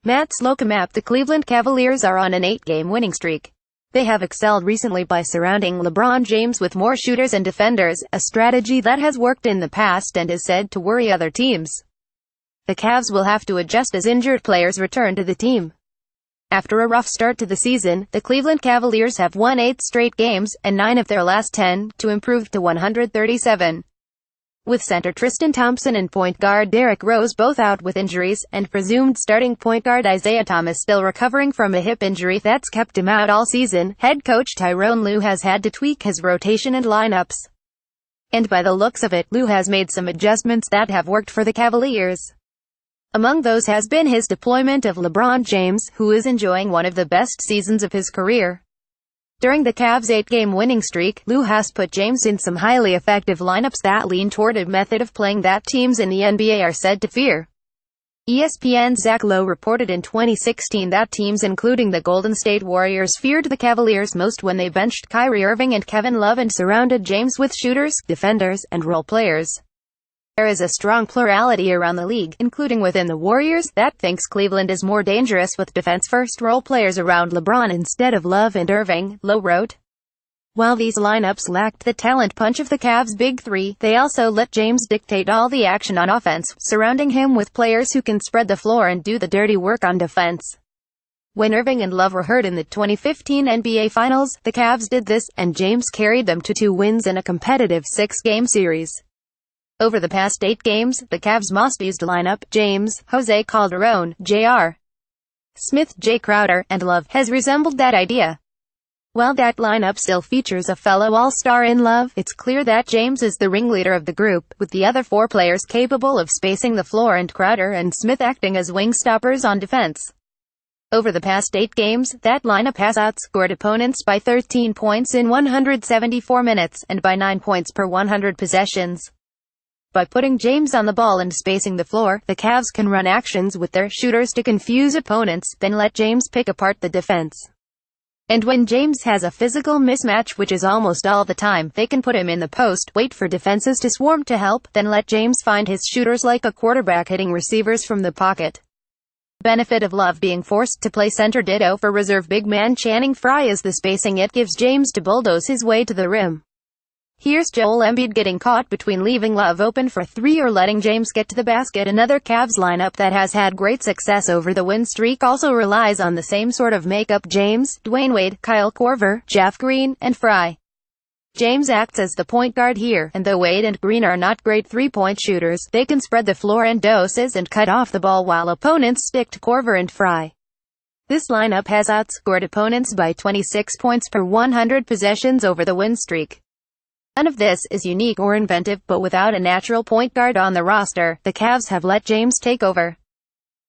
SlocumAP The Cleveland Cavaliers are on an 8-game winning streak. They have excelled recently by surrounding LeBron James with more shooters and defenders, a strategy that has worked in the past and is said to worry other teams. The Cavs will have to adjust as injured players return to the team. After a rough start to the season, the Cleveland Cavaliers have won 8 straight games, and 9 of their last 10, to improve to 137. With center Tristan Thompson and point guard Derrick Ros both out with injuries, and presumed starting point guard Isaiah Thomas still recovering from a hip injury that's kept him out all season, head coach Tyronn Lue has had to tweak his rotation and lineups. And by the looks of it, Lue has made some adjustments that have worked for the Cavaliers. Among those has been his deployment of LeBron James, who is enjoying one of the best seasons of his career. During the Cavs' 8-game winning streak, Lue has put James in some highly effective lineups that lean toward a method of playing that teams in the NBA are said to fear. ESPN's Zach Lowe reported in 2016 that teams including the Golden State Warriors feared the Cavaliers most when they benched Kyrie Irving and Kevin Love and surrounded James with shooters, defenders, and role players. There is a strong plurality around the league, including within the Warriors, that thinks Cleveland is more dangerous with defense-first role players around LeBron instead of Love and Irving, Lowe wrote. While these lineups lacked the talent punch of the Cavs' Big Three, they also let James dictate all the action on offense, surrounding him with players who can spread the floor and do the dirty work on defense. When Irving and Love were hurt in the 2015 NBA Finals, the Cavs did this, and James carried them to 2 wins in a competitive 6-game series. Over the past 8 games, the Cavs' most-used lineup, James, Jose Calderon, J.R. Smith, Jay Crowder, and Love, has resembled that idea. While that lineup still features a fellow all-star in Love, it's clear that James is the ringleader of the group, with the other 4 players capable of spacing the floor and Crowder and Smith acting as wing stoppers on defense. Over the past 8 games, that lineup has outscored opponents by 13 points in 174 minutes, and by 9 points per 100 possessions. By putting James on the ball and spacing the floor, the Cavs can run actions with their shooters to confuse opponents, then let James pick apart the defense. And when James has a physical mismatch, which is almost all the time, they can put him in the post, wait for defenses to swarm to help, then let James find his shooters like a quarterback hitting receivers from the pocket. The benefit of Love being forced to play center, ditto for reserve big man Channing Frye, is the spacing it gives James to bulldoze his way to the rim. Here's Joel Embiid getting caught between leaving Love open for 3 or letting James get to the basket. Another Cavs lineup that has had great success over the win streak also relies on the same sort of makeup: James, Dwayne Wade, Kyle Korver, Jeff Green, and Frye. James acts as the point guard here, and though Wade and Green are not great 3-point shooters, they can spread the floor and doses and cut off the ball while opponents stick to Korver and Frye. This lineup has outscored opponents by 26 points per 100 possessions over the win streak. None of this is unique or inventive, but without a natural point guard on the roster, the Cavs have let James take over.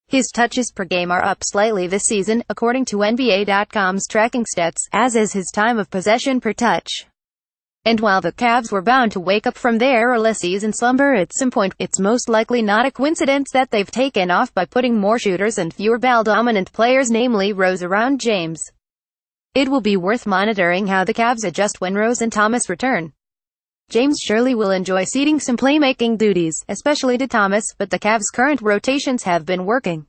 His touches per game are up slightly this season, according to NBA.com's tracking stats, as is his time of possession per touch. And while the Cavs were bound to wake up from their early season slumber at some point, it's most likely not a coincidence that they've taken off by putting more shooters and fewer ball-dominant players, namely Ros, around James. It will be worth monitoring how the Cavs adjust when Ros and Thomas return. James surely will enjoy ceding some playmaking duties, especially to Thomas, but the Cavs' current rotations have been working.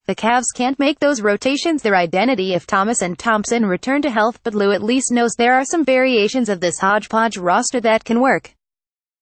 The Cavs can't make those rotations their identity if Thomas and Thompson return to health, but Lue at least knows there are some variations of this hodgepodge roster that can work.